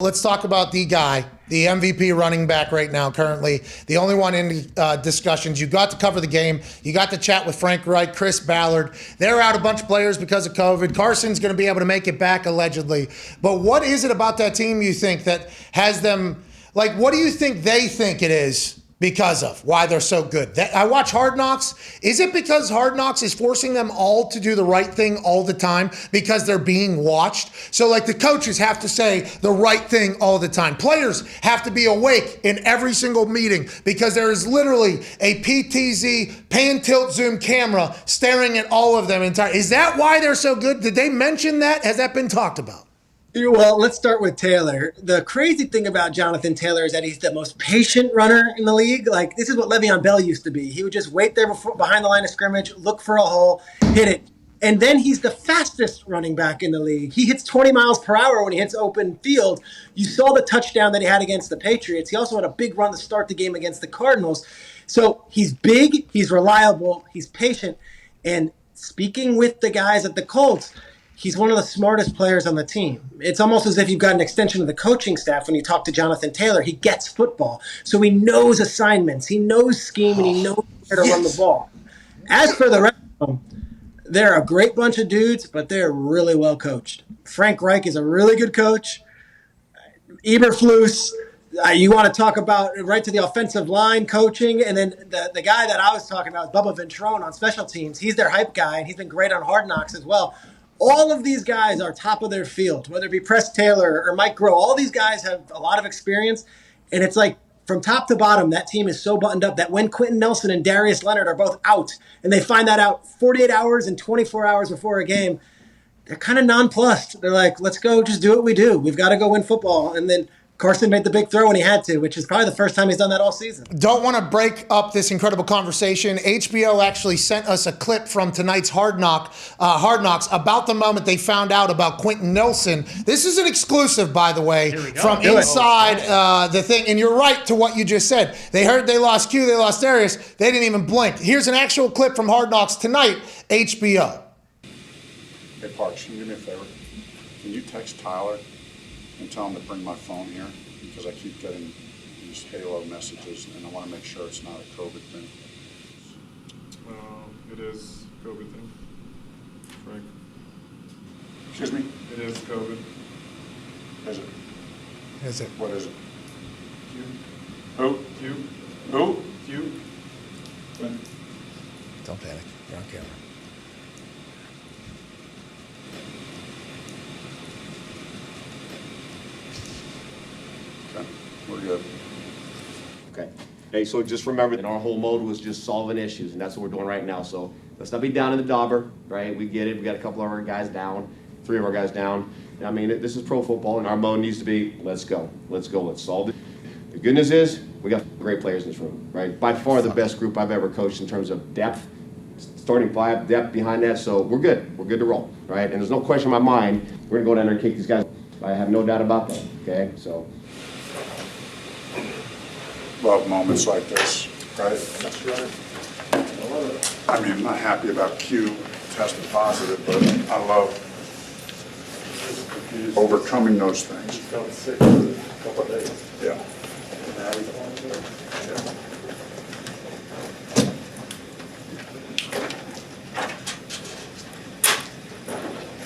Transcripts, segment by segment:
Let's talk about the guy, the MVP running back right now, currently. The only one in discussions. You got to cover the game. You got to chat with Frank Reich, Chris Ballard. They're out a bunch of players because of COVID. Carson's going to be able to make it back, allegedly. But what is it about that team, you think, that has them, like, what do you think they think it is because of why they're so good? I watch Hard Knocks. Is it because Hard Knocks is forcing them all to do the right thing all the time because they're being watched? So like the coaches have to say the right thing all the time. Players have to be awake in every single meeting because there is literally a PTZ pan tilt zoom camera staring at all of them entire. Is that why they're so good? Did they mention that? Has that been talked about? Well, let's start with Taylor. The crazy thing about Jonathan Taylor is that he's the most patient runner in the league. Like, this is what Le'Veon Bell used to be. He would just wait there behind the line of scrimmage, look for a hole, hit it. And then he's the fastest running back in the league. He hits 20 miles per hour when he hits open field. You saw the touchdown that he had against the Patriots. He also had a big run to start the game against the Cardinals. So he's big, he's reliable, he's patient. And speaking with the guys at the Colts, he's one of the smartest players on the team. It's almost as if you've got an extension of the coaching staff when you talk to Jonathan Taylor. He gets football. So he knows assignments. He knows scheme, and he knows where to run the ball. As for the rest of them, they're a great bunch of dudes, but they're really well coached. Frank Reich is a really good coach. Eberflus, you want to talk about right to the offensive line coaching. And then the guy that I was talking about, Bubba Ventrone on special teams, he's their hype guy, and he's been great on Hard Knocks as well. All of these guys are top of their field, whether it be Press Taylor or Mike Groh. All these guys have a lot of experience. And it's like from top to bottom, that team is so buttoned up that when Quentin Nelson and Darius Leonard are both out, and they find that out 48 hours and 24 hours before a game, they're kind of nonplussed. They're like, let's go just do what we do. We've got to go win football. And then Carson made the big throw when he had to, which is probably the first time he's done that all season. Don't want to break up this incredible conversation. HBO actually sent us a clip from tonight's Hard Knocks about the moment they found out about Quentin Nelson. This is an exclusive, by the way, from inside the thing. And you're right to what you just said. They heard they lost Q, they lost Darius. They didn't even blink. Here's an actual clip from Hard Knocks tonight, HBO. Hey, Parks, can you do me a favor? Can you text Tyler and tell him to bring my phone here, because I keep getting these Halo messages and I want to make sure it's not a COVID thing. It is COVID thing, Frank. Excuse me? It is COVID. Is it? Is it? What is it? Q. Who? Q. Who? Q. When? Don't panic. You're on camera. We're good. Okay. Hey, so just remember that our whole mode was just solving issues, and that's what we're doing right now. So let's not be down in the dauber, right? We get it. We got a couple of our guys down, 3 of our guys down. I mean, this is pro football, and our mode needs to be, let's go. Let's go. Let's solve it. The good news is we got great players in this room, right? By far the best group I've ever coached in terms of depth, starting five, depth behind that. So we're good. We're good to roll, right? And there's no question in my mind we're going to go down there and kick these guys. I have no doubt about that, okay? So. Love moments like this, right? That's right. I mean, I'm not happy about Q testing positive, but I love overcoming those things. He felt sick for a couple of days. Yeah. Now he's on good.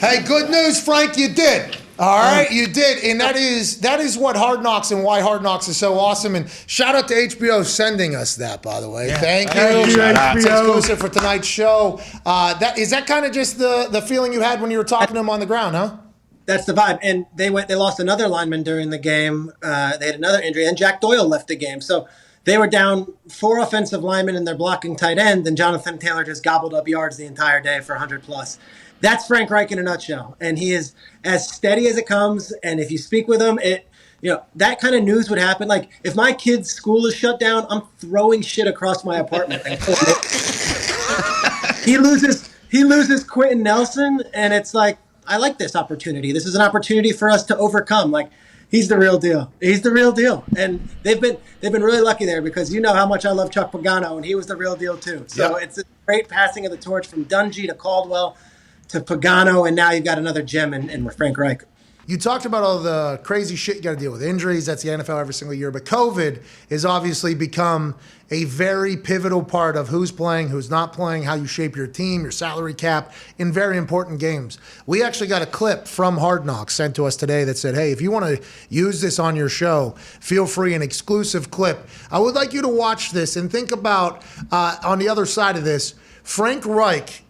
Hey, good news, Frank, you did. All right, you did, and that is what Hard Knocks and why Hard Knocks is so awesome. And shout out to HBO sending us that, by the way. Yeah. Thank you. Shout out. It's exclusive for tonight's show. Is that kind of just the feeling you had when you were talking to him on the ground, huh? That's the vibe. And they lost another lineman during the game. They had another injury, and Jack Doyle left the game. So they were down 4 offensive linemen and they're blocking tight end, and Jonathan Taylor just gobbled up yards the entire day for 100 plus. That's Frank Reich in a nutshell. And he is as steady as it comes. And if you speak with him, that kind of news would happen. Like if my kid's school is shut down, I'm throwing shit across my apartment. He loses Quentin Nelson, and it's like, I like this opportunity. This is an opportunity for us to overcome. Like, he's the real deal. He's the real deal. And they've been really lucky there, because you know how much I love Chuck Pagano, and he was the real deal too. So It's a great passing of the torch from Dungy to Caldwell to Pagano, and now you've got another gem in Frank Reich. you talked about all the crazy shit you got to deal with, injuries. That's the NFL every single year. But COVID has obviously become a very pivotal part of who's playing, who's not playing, how you shape your team, your salary cap in very important games. We actually got a clip from Hard Knocks sent to us today that said, hey, if you want to use this on your show, feel free, an exclusive clip. I would like you to watch this and think about, on the other side of this, Frank Reich,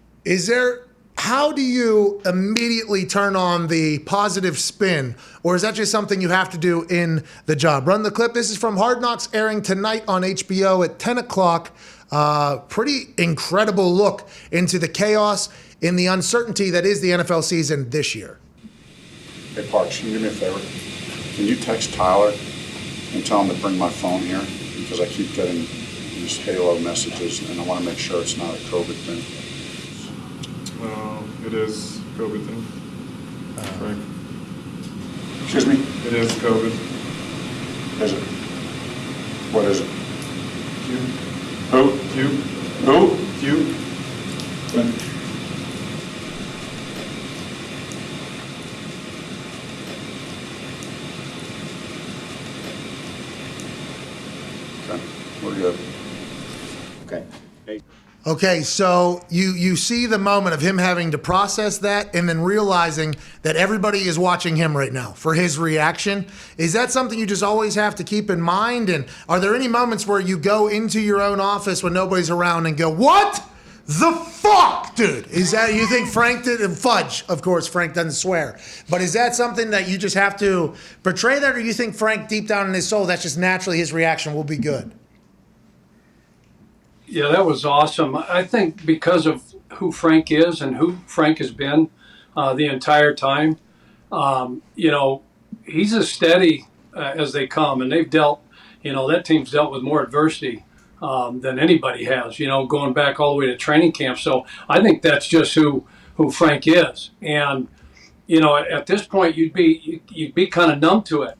how do you immediately turn on the positive spin, or is that just something you have to do in the job? Run the clip. This is from Hard Knocks, airing tonight on HBO at 10 o'clock. Pretty incredible look into the chaos and the uncertainty that is the NFL season this year. Hey, Parks, can you do me a favor? Can you text Tyler and tell him to bring my phone here? Because I keep getting these halo messages, and I want to make sure it's not a COVID thing. It is COVID thing. Frank. Excuse me? It is COVID. Is it? What is it? Q. Who? Q. Who? Q. When? Okay, we're good. Okay. Hey. Okay, so you see the moment of him having to process that and then realizing that everybody is watching him right now for his reaction. Is that something you just always have to keep in mind? And are there any moments where you go into your own office when nobody's around and go, what the fuck, dude? Is that, you think Frank did? Fudge, of course, Frank doesn't swear. But is that something that you just have to portray that, or you think Frank deep down in his soul, that's just naturally his reaction will be good? Yeah, that was awesome. I think because of who Frank is and who Frank has been the entire time, he's as steady as they come. And they've dealt, that team's dealt with more adversity than anybody has, going back all the way to training camp. So I think that's just who Frank is. And, at this point, you'd be kind of numb to it,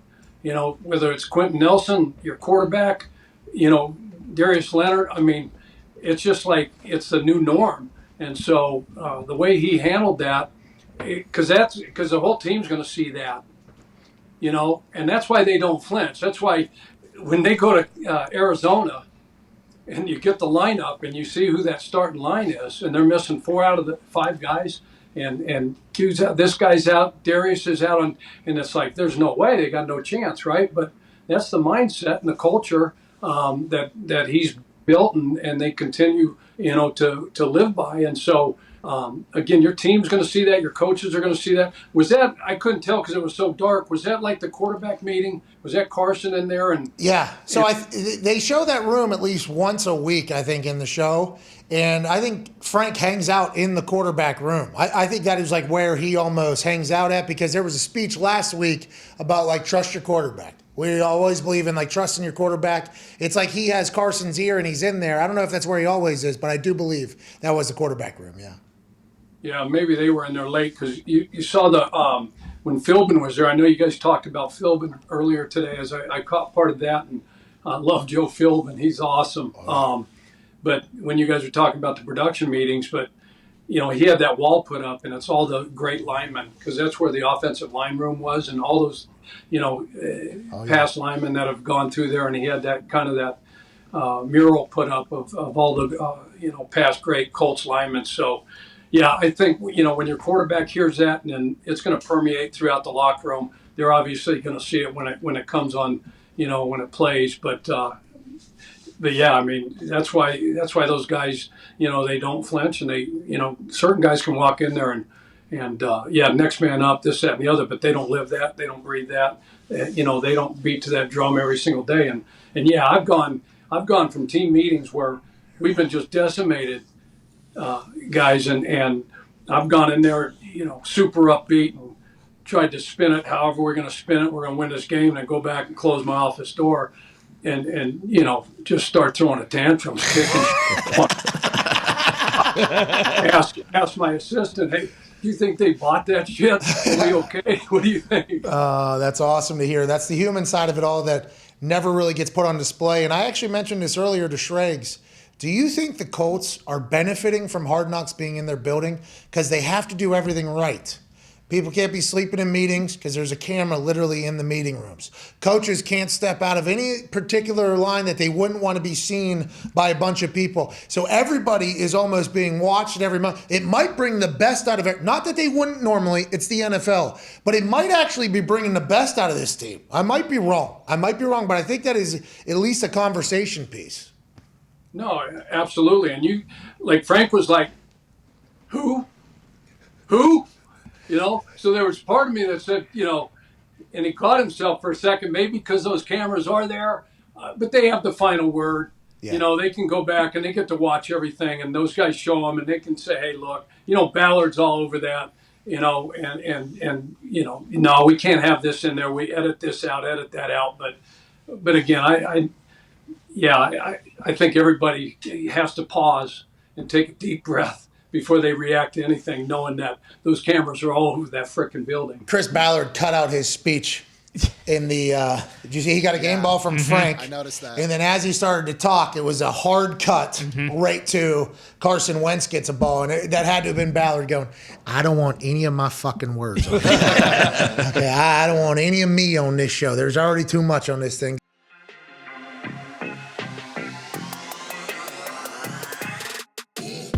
whether it's Quentin Nelson, your quarterback, Darius Leonard. I mean, it's just like it's the new norm. And so the way he handled that, because the whole team's going to see that, and that's why they don't flinch. That's why when they go to Arizona and you get the lineup and you see who that starting line is, and they're missing 4 out of the 5 guys, and Q's out, this guy's out, Darius is out, and it's like there's no way, they got no chance, right? But that's the mindset and the culture that he's built and they continue to live by. And so again, your team's going to see that, your coaches are going to see that. Was that, I couldn't tell because it was so dark, was that like the quarterback meeting? Was that Carson in there? And yeah, so they show that room at least once a week, I think, in the show. And I think Frank hangs out in the quarterback room. I think that is like where he almost hangs out at, because there was a speech last week about like trust your quarterback. We always believe in like trusting your quarterback. It's like he has Carson's ear and he's in there. I don't know if that's where he always is, but I do believe that was the quarterback room. Yeah. Yeah, maybe they were in there late because you saw the when Philbin was there. I know you guys talked about Philbin earlier today, as I caught part of that, and I love Joe Philbin. He's awesome. But when you guys were talking about the production meetings, but he had that wall put up, and it's all the great linemen, because that's where the offensive line room was, and all those past linemen that have gone through there, and he had that kind of that mural put up of all the past great Colts linemen. So yeah, I think when your quarterback hears that, and then it's going to permeate throughout the locker room. They're obviously going to see it when it comes on, when it plays. But yeah, I mean that's why those guys they don't flinch, and they certain guys can walk in there and next man up, this, that, and the other, but they don't live that, they don't breathe that, they don't beat to that drum every single day. And yeah, I've gone from team meetings where we've been just decimated, guys, and I've gone in there, super upbeat and tried to spin it however we're going to spin it. We're going to win this game, and then go back and close my office door and just start throwing a tantrum, kicking. ask my assistant, hey, do you think they bought that shit? Are we okay? What do you think? That's awesome to hear. That's the human side of it all that never really gets put on display. And I actually mentioned this earlier to Schrags. Do you think the Colts are benefiting from Hard Knocks being in their building? Because they have to do everything right. People can't be sleeping in meetings because there's a camera literally in the meeting rooms. Coaches can't step out of any particular line that they wouldn't want to be seen by a bunch of people. So everybody is almost being watched every month. It might bring the best out of it. Not that they wouldn't normally, it's the NFL, but it might actually be bringing the best out of this team. I might be wrong, but I think that is at least a conversation piece. No, absolutely. And you, like Frank was like, who? You know, so there was part of me that said, you know, and he caught himself for a second, maybe because those cameras are there, but they have the final word. Yeah. You know, they can go back and they get to watch everything, and those guys show them, and they can say, hey, look, you know, Ballard's all over that, you know, and you know, no, we can't have this in there. We edit this out, edit that out. But again, I think everybody has to pause and take a deep breath before they react to anything, knowing that those cameras are all over that frickin' building. Chris Ballard cut out his speech in the, did you see he got a game ball from Frank? I noticed that. And then as he started to talk, it was a hard cut right to Carson Wentz gets a ball. And that had to have been Ballard going, I don't want any of my fucking words. Okay, I don't want any of me on this show. There's already too much on this thing.